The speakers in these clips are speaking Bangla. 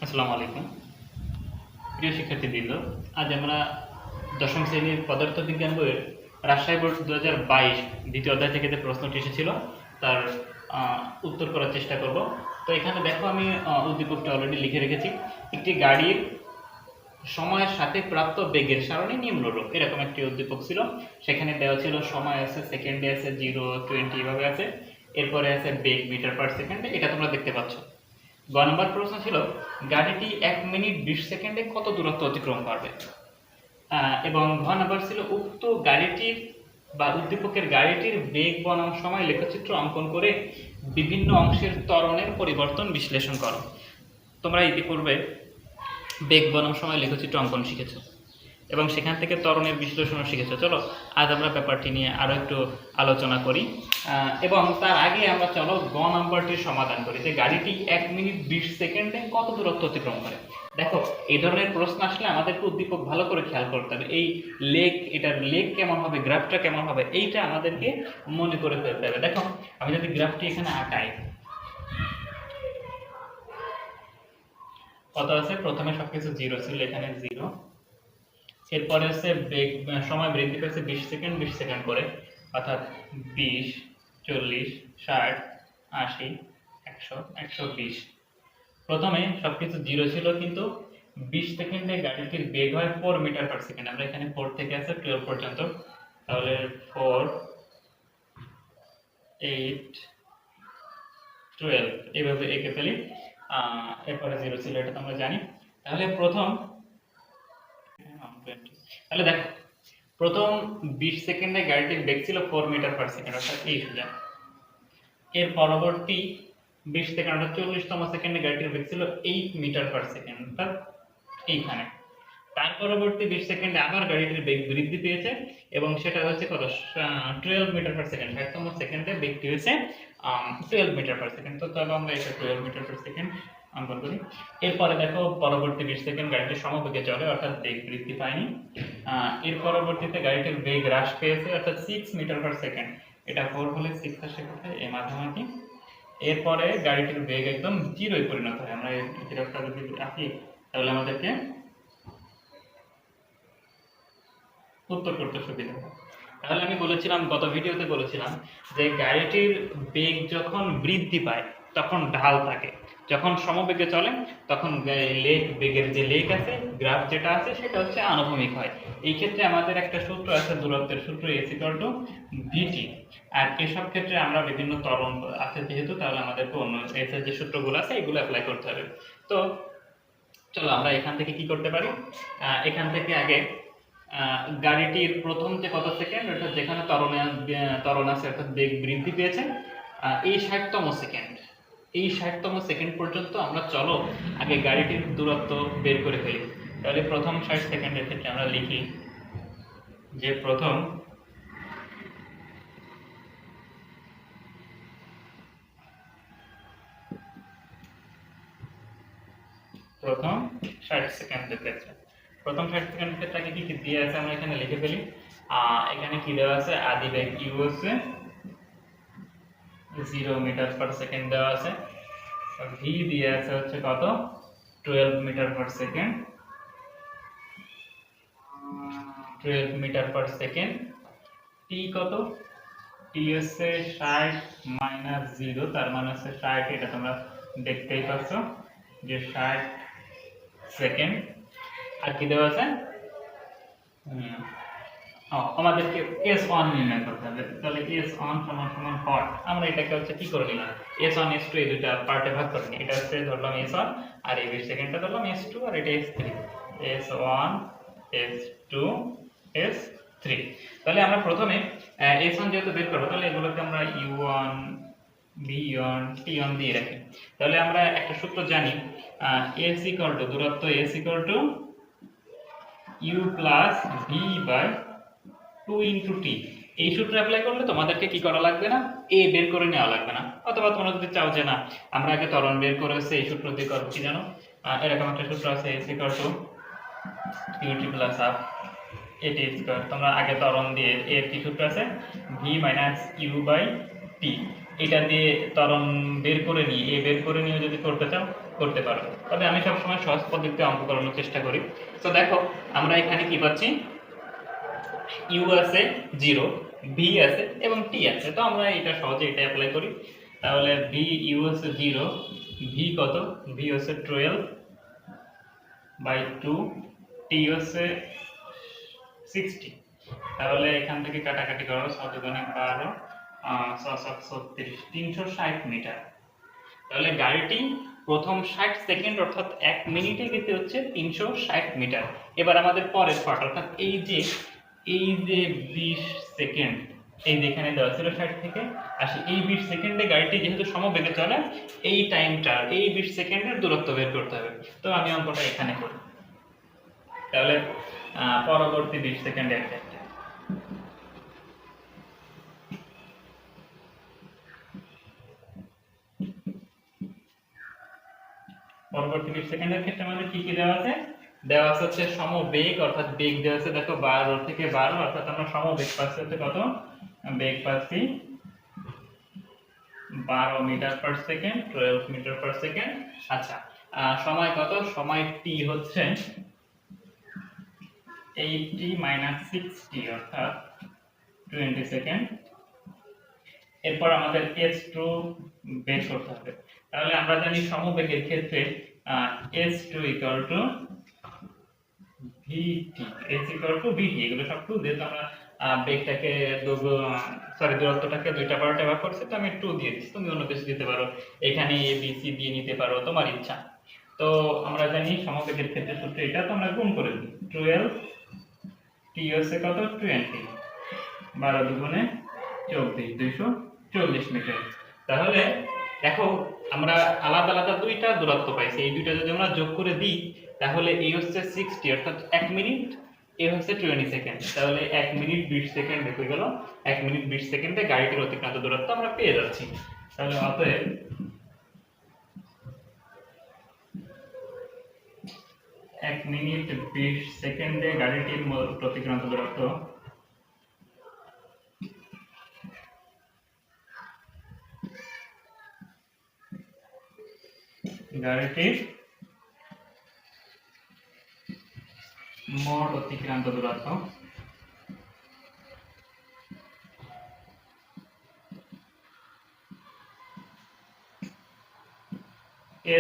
আসসালামু আলাইকুম প্রিয় শিক্ষার্থীবৃন্দ। আজ আমরা দশম শ্রেণীর পদার্থবিজ্ঞান বইয়ের রাজশাহী বোর্ড 2022 দ্বিতীয় অধ্যায় থেকে যে প্রশ্নটি এসেছিল তার উত্তর করার চেষ্টা করব। তো এখানে দেখো আমি উদ্দীপকটা অলরেডি লিখে রেখেছি। একটি গাড়ির সময়ের সাথে প্রাপ্ত বেগের সারণী নিম্নরূপ, এরকম একটি উদ্দীপক ছিল। সেখানে দেওয়া ছিল সময় আছে, সেকেন্ডে আছে 0, 20 এভাবে আছে, এরপরে আছে বেগ মিটার পার সেকেন্ডে, এটা তোমরা দেখতে পাচ্ছ। গ নম্বর প্রশ্ন ছিল গাড়িটি 1 মিনিট 20 সেকেন্ডে কত দূরত্ব অতিক্রম করবে। এবং ঘ নম্বর ছিল উক্ত গাড়িটির বা উদ্দীপকের গাড়িটির বেগ বনাম সময় লেখচিত্র অঙ্কন করে বিভিন্ন অংশের ত্বরণের পরিবর্তন বিশ্লেষণ করো। তোমরা ইতিপূর্বে বেগ বনাম সময় লেখচিত্র অঙ্কন শিখেছো এবং সেখান থেকে ত্বরণের বিশ্লেষণও শিখেছো। চলো আজ আমরা ব্যাপারটি নিয়ে আরও একটু আলোচনা করি এবং তার আগে আমরা চলো গ নম্বরটির সমাধান করি যে গাড়িটি 1 মিনিট 20 সেকেন্ডে কত দূরত্ব অতিক্রম করে। দেখো এই ধরনের প্রশ্ন আসলে আমাদেরকে উদ্দীপক ভালো করে খেয়াল করতে হবে। এই লেক, এটার লেক কেমন হবে, গ্রাফটা কেমন হবে, এইটা আমাদেরকে মনে করে ফেলতে হবে। দেখো আমি যদি গ্রাফটি এখানে আঁকাই, কত আছে, প্রথমে সবকিছু 0 ছিল, এখানে 0, এরপরে হচ্ছে বেগ সময় বৃদ্ধি পেয়েছে 20 সেকেন্ড 20 সেকেন্ড করে, অর্থাৎ 20, 40, 60, 80, 100, 120। প্রথমে সবকিছু 0 ছিল, কিন্তু 20 সেকেন্ডে গাড়িটির বেগ হয় 4 মিটার পার সেকেন্ড। আমরা এখানে 4 থেকে আছে 12 পর্যন্ত, তাহলে 4, 8, 12 এইভাবে এঁকে ফেলি। এরপরে 0 ছিল, এটা তো আমরা জানি। তাহলে তাহলে দেখো প্রথম 20 সেকেন্ডে গাড়িটির বেগ ছিল 4 মিটার পার সেকেন্ড, অর্থাৎ এই সোজা। এর পরবর্তী 20 সেকেন্ড অর্থাৎ 40তম সেকেন্ডে গাড়িটির বেগ ছিল 8 মিটার পার সেকেন্ড, অর্থাৎ এইখানে। তার পরবর্তী 20 সেকেন্ডে আবার গাড়িটির বেগ বৃদ্ধি পেয়েছে এবং সেটা হচ্ছে কত, 12 মিটার পার সেকেন্ড। 60তম সেকেন্ডে বেগটি হয়েছে 12 মিটার পার সেকেন্ড। তো চলো আমরা এটা 12 মিটার পার সেকেন্ড অঙ্কন করি। এরপরে দেখো পরবর্তী 20 সেকেন্ড গাড়িটি সমবেগে চলে, অর্থাৎ বেগ বৃদ্ধি পায়নি। এর পরবর্তীতে গাড়িটির বেগ হ্রাস পেয়েছে, অর্থাৎ 6 মিটার পার সেকেন্ড। এটা 4 হলে 6 আসে কোথায়, এই মাঝামাঝি। এরপরে গাড়িটির বেগ একদম 0 পরিণত হয়। আমরা এই গ্রাফটা যদি আঁকি তাহলে আমাদেরকে উত্তর করতে সুবিধা হয়। তাহলে আমি বলেছিলাম, গত ভিডিওতে বলেছিলাম যে গাড়িটির বেগ যখন বৃদ্ধি পায় তখন ঢাল থাকে, যখন সমবেগে চলে তখন বেগের যে লেক আছে, গ্রাফ যেটা আছে সেটা হচ্ছে আনুভূমিক হয়। এই ক্ষেত্রে আমাদের একটা সূত্র আছে, দূরত্বের সূত্র, vt। আর এসব ক্ষেত্রে আমরা বিভিন্ন ত্বরণ আছে যেহেতু, তাহলে আমাদেরকে অন্য এসের যে সূত্রগুলো আছে এগুলো অ্যাপ্লাই করতে হবে। তো চলো আমরা এখান থেকে কি করতে পারি, এখান থেকে আগে গাড়িটির প্রথম যে কত সেকেন্ড, অর্থাৎ যেখানে ত্বরণ আছে অর্থাৎ বেগ বৃদ্ধি পেয়েছে, এই 60তম সেকেন্ড, এই 60তম সেকেন্ড পর্যন্ত আমরা চলো আগে গাড়িটির দূরত্ব বের করে ফেলি। তাহলে প্রথম 60 সেকেন্ডের ক্ষেত্রে আমরা লিখি যে প্রথম 60 সেকেন্ডের ক্ষেত্রে, প্রথম 60 সেকেন্ডের ক্ষেত্রে আগে কি কি দিয়ে আছে আমরা এখানে লিখে ফেলি। এখানে কি দেওয়া আছে, আদি বেগ ইউ আছে 0 মিটার পার সেকেন্ড দেওয়া আছে, ভি দিয়ে আছে হচ্ছে কত, 12 metre per second, 12 metre per second. T কত, টি হচ্ছে 60 মাইনাস 0, তার মানে হচ্ছে 60, এটা তোমরা দেখতেই পাচ্ছ যে 60 সেকেন্ড। আর কি দেওয়া আছে, আমাদেরকে S1 নির্ণয় করতে হবে। তাহলে S1 সমান সমান হট, আমরা এটাকে হচ্ছে কি করে নিলাম, S1 S2 এই দুটো পার্টে ভাগ করে নিই। এটা হচ্ছে ধরলাম S1, আর এই 20 সেকেন্ডটা ধরলাম S2, আর এটা S3, S1 S2 S3। তাহলে আমরা প্রথমে S1 যেহেতু বের করবো, তাহলে এগুলোকে আমরা U1 B1 T1 দিয়ে রাখি। তাহলে আমরা একটা সূত্র জানি, S ইকুয়াল টু দূরত্ব S equal to U plus V by 2 into T. এই সূত্র অ্যাপ্লাই করলে তোমাদেরকে কি করা লাগবে না, এ বের করে নেওয়া লাগবে না। অথবা তোমরা যদি চাও যে না আমরা আগে ত্বরণ বের করে হচ্ছে এই সূত্র দিয়ে করবো, কি জানো, এরকম একটা সূত্র আছে S equal to u t plus half a t square. তোমরা আগে ত্বরণ দিয়ে এর কি সূত্র আছে, V minus u by t. এটা দিয়ে ত্বরণ বের করে নিয়ে বের করে নিয়ে যদি করতে চাও করতে পারো, তবে আমি সবসময় সহজ পদ্ধতিতে অঙ্ক করানোর চেষ্টা করি। তো দেখো আমরা এখানে কি পাচ্ছি, ইউ আছে 0, ভি আছে এবং টি আছে। তো আমরা এটা সহজে এটা অ্যাপ্লাই করি। তাহলে ভি ইউ আছে 0, ভি কত, ভি হচ্ছে 12/2, টি হচ্ছে 60। তাহলে এখান থেকে কাটাকাটি করো, 7 দুগুণে 12, 6 7 36, 360 মিটার। তাহলে গাড়িটি প্রথম 60 সেকেন্ড অর্থাৎ 1 মিনিটে গেতে হচ্ছে 360 মিটার। এবার আমাদের পরের পার্ট অর্থাৎ এই যে 20 সেকেন্ড, এই যেখানে দেওয়া ছিল 60 থেকে 80, এই 20 সেকেন্ডে গাড়িটি যেহেতু সমবেগে চলে, এই টাইমটা এই 20 সেকেন্ডের দূরত্ব বের করতে হবে। তো আমি অঙ্কটা এখানে করি। তাহলে পরবর্তী 20 সেকেন্ডের ক্ষেত্রে পরবর্তী 20 সেকেন্ডের ক্ষেত্রে আমাদের কি কি দেওয়া আছে, দেওয়া আছে হচ্ছে সমবেগ অর্থাৎ বেগ দেওয়া আছে। দেখো 12 থেকে 12 অর্থাৎ আমরা সমবেগ পাচ্ছি হচ্ছে কত, বেগ পাচ্ছি 12 metre per second, 12 metre per second. আচ্ছা, সময় কত, সময় টি হচ্ছে 80 - 60 অর্থাৎ 20 সেকেন্ড। এরপর আমাদের S2 বের করতে হবে। তাহলে আমরা জানি সমবেগের ক্ষেত্রে S2 VT, S VT, এগুলো সব টু, যেহেতু আমরা বেগটাকে দূরত্বটাকে দুইটা পার্টে ভাগ করছি, তো আমি 2 দিয়ে দিচ্ছি। তুমি অন্য কিছু দিতে পারো, এখানে A B C দিয়ে নিতে পারো, তোমার ইচ্ছা। তো আমরা জানি সমবেগের ক্ষেত্রে সূত্র এটা, তো আমরা গুণ করে দিই। 12, T হচ্ছে কত, 20, 12 দুগুণে 24, 240 মিটার। তাহলে দেখো আমরা আলাদা আলাদা দুইটা দূরত্ব পাইছি, এই দুইটা যদি আমরা যোগ করে দিই তাহলে এই হচ্ছে 60 অর্থাৎ 1 মিনিট, এই হচ্ছে 20 সেকেন্ড। তাহলে 1 মিনিট 20 সেকেন্ড হয়ে গেল, 1 মিনিট 20 সেকেন্ডে গাড়িটির অতিক্রান্ত দূরত্ব আমরা পেয়ে যাচ্ছি। তাহলে অতএব 1 মিনিট 20 সেকেন্ডে গাড়িটির অতিক্রান্ত দূরত্ব গাড়িটির মোট অতিক্রান্ত দূরত্ব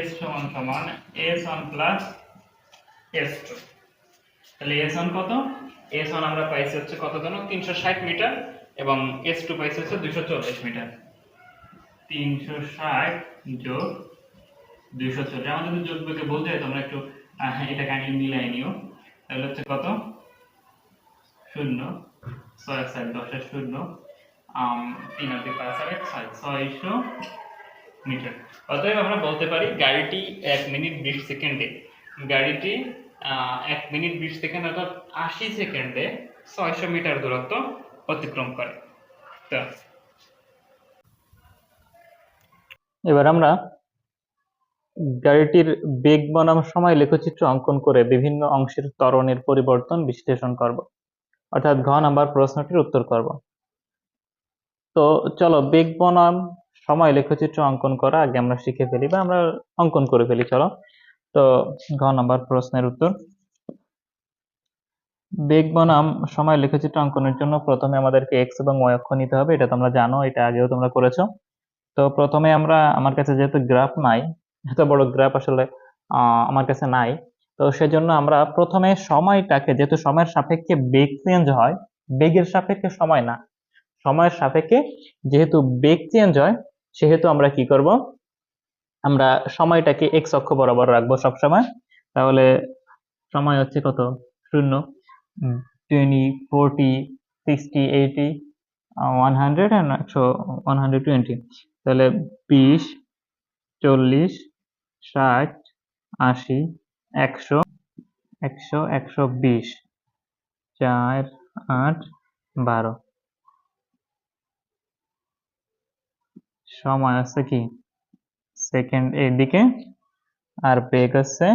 S সমান S1 প্লাস S2। তাহলে S1 কত, S1 আমরা পাইছি হচ্ছে কত জানো, 360 মিটার, এবং S2 পাইছি হচ্ছে 240 মিটার। 360 যোগ 240, আমাদের যদি যোগ বেগে বলতে হয় তোমরা একটু এটা কাইন্ডলি মিলাই নিও। তাহলে হচ্ছে কত, 0, 6 7 10 0, 3 আর 2 5 আর 1 6, 600 মিটার। অতএব আমরা বলতে পারি গাড়িটি 1 মিনিট 20 সেকেন্ডে, গাড়িটি 1 মিনিট 20 সেকেন্ড অর্থাৎ 80 সেকেন্ডে 600 মিটার দূরত্ব অতিক্রম করে। তো এবার আমরা গাড়িটির বেগ বনাম সময় লেখচিত্র অঙ্কন করে বিভিন্ন অংশের ত্বরণের পরিবর্তন বিশ্লেষণ করব, অর্থাৎ ঘ নাম্বার প্রশ্নটির উত্তর করব। তো চলো বেগ বনাম সময় লেখচিত্র অঙ্কন করা আগে আমরা শিখে ফেলি বা আমরা অঙ্কন করে ফেলি। চলো, তো ঘ নাম্বার প্রশ্নের উত্তর, বেগ বনাম সময় লেখচিত্র অঙ্কনের জন্য প্রথমে আমাদেরকে এক্স এবং ওয়াই অক্ষ নিতে হবে, এটা তোমরা জানো, এটা আগেও তোমরা করেছো। তো প্রথমে আমার কাছে যেহেতু গ্রাফ নাই, এত বড় গ্রাফ আসলে আমার কাছে নাই, তো সেজন্য আমরা প্রথমে সময়টাকে, যেহেতু সময়ের সাপেক্ষে বেগ চেঞ্জ হয়, বেগের সাপেক্ষে সময় না, সময়ের সাপেক্ষে যেহেতু বেগ চেঞ্জ হয়, সেহেতু আমরা কি করব, আমরা সময়টাকে এক্স অক্ষ বরাবর রাখবো সবসময়। তাহলে সময় হচ্ছে কত, 0, 20, 40, 60, 80, 100 and 120। তাহলে 20, 40, 60, 80, 100, 100, 120, 4, 8, 12। সময় আছে কি সেকেন্ড এইদিকে, আর বেগ আছে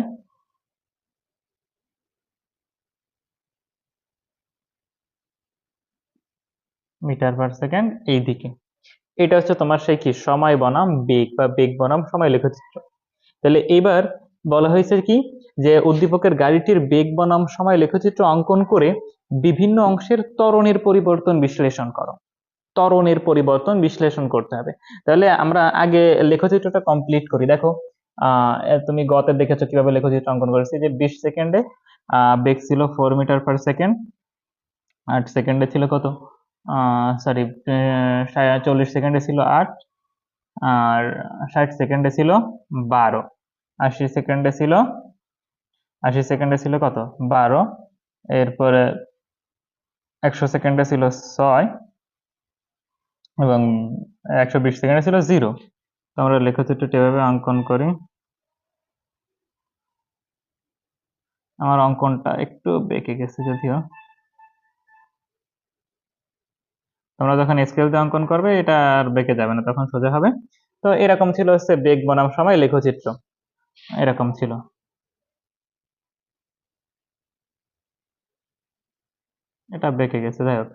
মিটার পার সেকেন্ড এইদিকে। এটা হচ্ছে তোমার সেই কি সময় বনাম বেগ বা বেগ বনাম সময় লেখচিত্র। তাহলে এবার বলা হয়েছে কি যে উদ্দীপকের গাড়িটির বেগ বনাম সময় লেখচিত্র অঙ্কন করে বিভিন্ন অংশের ত্বরণের পরিবর্তন বিশ্লেষণ করো। ত্বরণের পরিবর্তন বিশ্লেষণ করতে হবে। তাহলে আমরা আগে লেখচিত্রটা কমপ্লিট করি। দেখো তুমি গতে দেখেছো কিভাবে লেখচিত্র অঙ্কন করেছি, যে 20 সেকেন্ডে বেগ ছিল 4 মিটার পার সেকেন্ড, 8 সেকেন্ডে ছিল কত, সরি 40 সেকেন্ডে ছিল 8, আর 60 সেকেন্ডে ছিল 12, 80 সেকেন্ডে ছিল 80 সেকেন্ডে ছিল কত, 12, এরপরে 100 সেকেন্ডে ছিল 6 এবং 120 সেকেন্ডে ছিল 0। তো আমরা লেখচিত্রটি এভাবে অঙ্কন করি। আমার অঙ্কনটা একটু বেঁকে গেছে যদিও, তোমরা যখন স্কেল দিয়ে অঙ্কন করবে এটা আর বেঁকে যাবে না, তখন সোজা হবে। তো এরকম ছিল হচ্ছে বেগ বনাম সময় লেখচিত্র, এরকম ছিল। এটা বেঁকে গেছে, যাই হোক।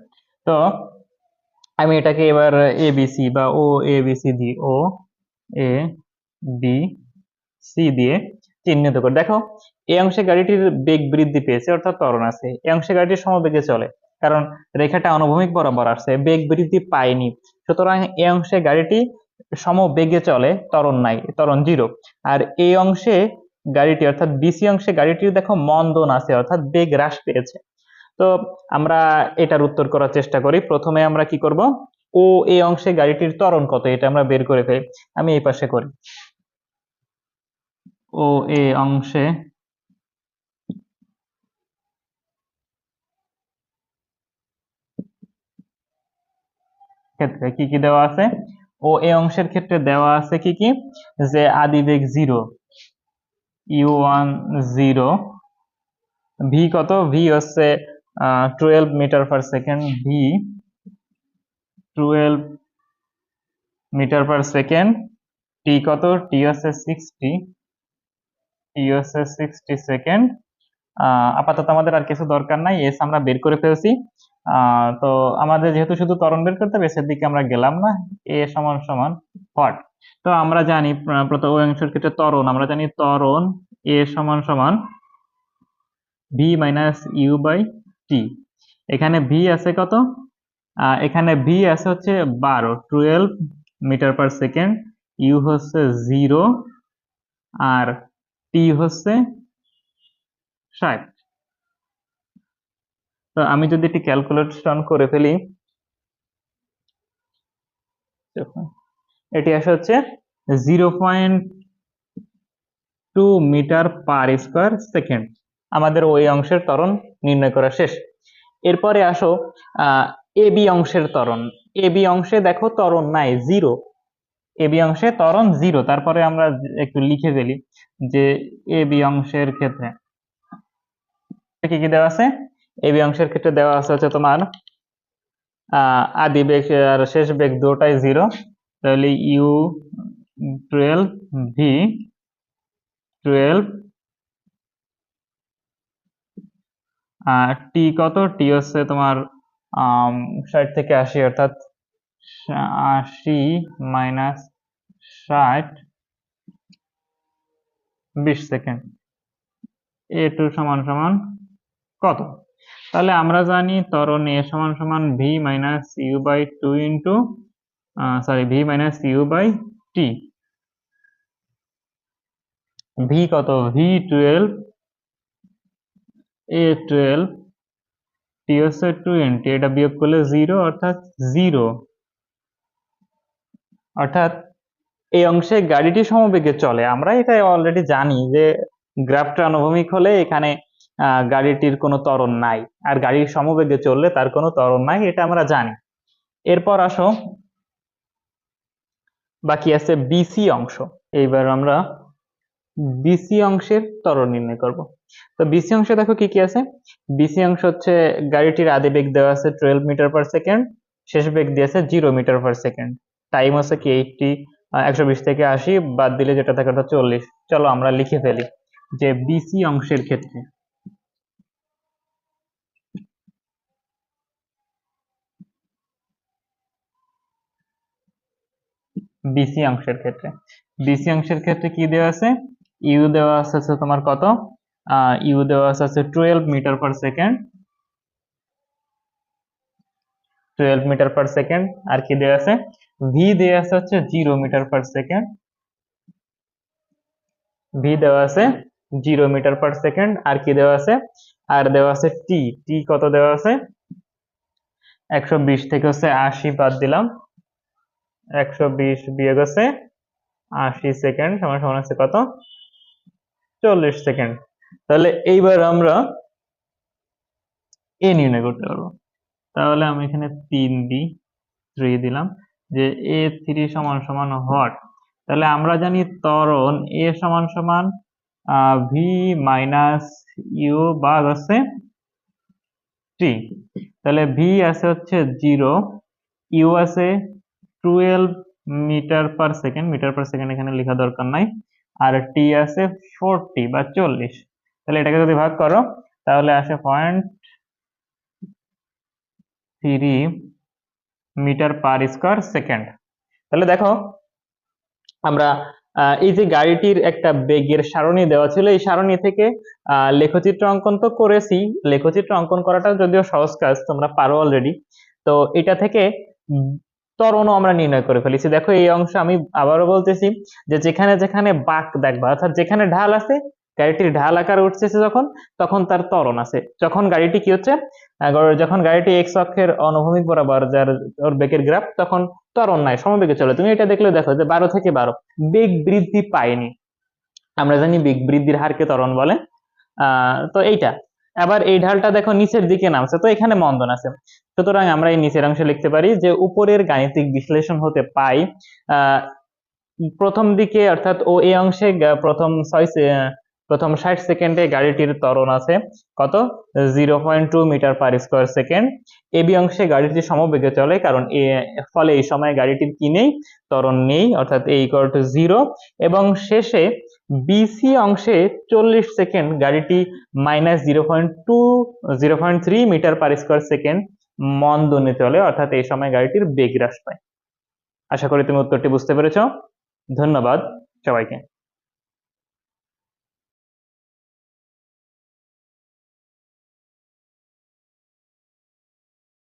তো আমি এটাকে এবার এবিসি বা ও ABC the, O A B C দিয়ে চিহ্নিত করে। দেখো এই অংশে গাড়িটির বেগ বৃদ্ধি পেয়েছে, অর্থাৎ ত্বরণ আছে। এই অংশে গাড়িটি সমবেগে চলে, কারণ রেখাটা অনুভূমিক বরাবর আসছে, বেগ বৃদ্ধি পায়নি। সুতরাং এই অংশে গাড়িটি সমবেগে চলে, ত্বরণ নাই, ত্বরণ 0। আর এই অংশে গাড়িটি অর্থাৎ বিসি অংশে গাড়িটির দেখো মন্দন আছে, অর্থাৎ বেগ হ্রাস পেয়েছে। তো আমরা এটার উত্তর করার চেষ্টা করি। প্রথমে আমরা কি করব, ও এই অংশে গাড়িটির ত্বরণ কত এটা আমরা বের করে ফেলি। আমি এই পাশে করি। ও এ অংশে ক্ষেত্রে কি কি দেওয়া আছে, ও এ অংশের ক্ষেত্রে দেওয়া আছে কি কি, যে আদিবেগ 0, u1 0, ভি কত, ভি হচ্ছে 12 metre per second, V 12 metre per second, T কত, টি হচ্ছে 60, টি হচ্ছে 60 সেকেন্ড। আপাতত আমাদের আর কিছু দরকার নাই, এস আমরা বের করে ফেলছি। তো আমাদের যেহেতু শুধু ত্বরণ বের করতে হবে, এসের দিকে আমরা গেলাম না। এ সমান সমান হোয়াট, তো আমরা জানি প্রথম অংশের ক্ষেত্রে ত্বরণ, আমরা জানি ত্বরণ এ সমান সমান ভি মাইনাস ইউ বাই টি। এখানে ভি আছে কত, এখানে ভি আছে হচ্ছে 12 মিটার পার সেকেন্ড, ইউ হচ্ছে 0, আর টি হচ্ছে 60। তো আমি যদি এটি ক্যালকুলেশন করে ফেলি, এটি আসে হচ্ছে 0.2 মিটার পার স্কোয়ার সেকেন্ড। আমাদের ওই অংশের ত্বরণ নির্ণয় করা শেষ। এরপরে আসো এ বি অংশের ত্বরণ। এ বি অংশে দেখো ত্বরণ নাই, 0। এ বি অংশে ত্বরণ 0। তারপরে আমরা একটু লিখে ফেলি যে এ বি অংশের ক্ষেত্রে কি কি দেওয়া আছে। এ বি অংশের ক্ষেত্রে দেওয়া আছে হচ্ছে তোমার আদি বেগ আর শেষ বেগ দুটোটাই 0। তাহলে ইউ 12, ভি 12, আর টি কত, টি হচ্ছে তোমার 60 থেকে 80, অর্থাৎ 80 মাইনাস 60, 20 সেকেন্ড। এ টু সমান সমান কত, তাহলে আমরা জানি ত্বরণ এ সমান সমান v minus u by two into v minus u by t. V কত, ভি 12, এ 12, টি হচ্ছে 20, এটা বিয়োগ করলে 0, অর্থাৎ 0। অর্থাৎ এই অংশে গাড়িটি সমবেগে চলে, আমরা এটা অলরেডি জানি যে গ্রাফটা অনুভূমিক হলে এখানে গাড়িটির কোনো ত্বরণ নাই, আর গাড়ির সমবেগে চললে তার কোনো ত্বরণ নাই, এটা আমরা জানি। এরপর আসো বাকি আছে বিসি অংশ। এইবার আমরা বিসি অংশের ত্বরণ নির্ণয় করব। তো বিসি অংশে দেখো কি কি আছে। বিসি অংশ হচ্ছে গাড়িটির আদি বেগ দেওয়া আছে 12 মিটার পার সেকেন্ড, শেষ বেগ দিয়েছে 0 মিটার পার সেকেন্ড। টাইম হচ্ছে কি 80, 120 থেকে 80 বাদ দিলে যেটা থাকে ওটা 40। চলো আমরা লিখে ফেলি যে বিসি অংশের ক্ষেত্রে বিসি অংশের ক্ষেত্রে। বিসি অংশের ক্ষেত্রে কি দেওয়া আছে? ইউ দেওয়া আছে হচ্ছে তোমার কত? ইউ দেওয়া আছে 12 metre per second, 12 metre per second. আর কি দেওয়া আছে? ভি দেওয়া আছে হচ্ছে 0 মিটার পার সেকেন্ড, ভি দেওয়া আছে 0 মিটার পার সেকেন্ড। আর কি দেওয়া আছে? আর দেওয়া আছে টি, টি কত দেওয়া আছে? 120 থেকে হচ্ছে 80 বাদ দিলাম, 120 বিয়োগ আছে 80 সেকেন্ড সমান সমান আছে কত? 40 সেকেন্ড। তাহলে এইবার আমরা এ নির্ণয় করতে পারবো। তাহলে আমি এখানে 3 দিই, 3 দিলাম, যে এ 3 সমান সমান হোয়াট? তাহলে আমরা জানি ত্বরণ এ সমান সমান ভি মাইনাস ইউ ভাগ আছে টি। তাহলে ভি আছে হচ্ছে 0, ইউ আছে 12 metre per second, meter per second এখানে লেখা দরকার নাই, আর টি আছে 40 বা 40। তাহলে এটাকে যদি ভাগ করো তাহলে আসে 0.3 মিটার পার স্কয়ার সেকেন্ড। তাহলে দেখো আমরা এই যে গাড়িটির একটা বেগের সারণী দেওয়া ছিল, এই সারণী থেকে লেখচিত্র অঙ্কন তো করেছি। লেখচিত্র অঙ্কন করাটা যদিও সহজ কাজ, তোমরা পারো অলরেডি। তো এটা থেকে ত্বরণও আমরা নির্ণয় করে ফেলেছি। দেখো এই অংশ আমি আবারও বলতেছি, যে যেখানে যেখানে বাঁক দেখবা, অর্থাৎ যেখানে ঢাল আছে, গাড়িটির ঢাল আকার উঠতেছে যখন, তখন তার ত্বরণ আছে। যখন গাড়িটি কি হচ্ছে, যখন গাড়িটি এক্স অক্ষের অনুভূমিক বরাবর যার ওর বেগের গ্রাফ, তখন ত্বরণ নাই, সমবেগে চলে। তুমি এটা দেখলে দেখো যে 12 থেকে 12 বেগ বৃদ্ধি পায়নি। আমরা জানি বেগ বৃদ্ধির হারকে ত্বরণ বলে। তো এইটা আবার এই ঢালটা দেখো নিচের দিকে নামছে, তো এখানে মন্দন আছে। সুতরাং আমরা এই নিচের অংশে লিখতে পারি যে উপরের গাণিতিক বিশ্লেষণ হতে পাই প্রথম দিকে, অর্থাৎ ও এই অংশে প্রথম 60 সেকেন্ডে গাড়িটির ত্বরণ আছে কত? 0.2 meter per square second. AB অংশে গাড়িটি সমবেগে চলে, কারণ ফলে এই সময় গাড়িটির কি নেই? ত্বরণ নেই, অর্থাৎ a = 0। এবং শেষে বিসি অংশে 40 সেকেন্ড গাড়িটি -0.3 মিটার পার স্কয়ার সেকেন্ড মন্দনে চলে, অর্থাৎ এই সময় গাড়িটির বেগ হ্রাস পায়। আশা করি তুমি উত্তরটি বুঝতে পেরেছো। ধন্যবাদ সবাইকে।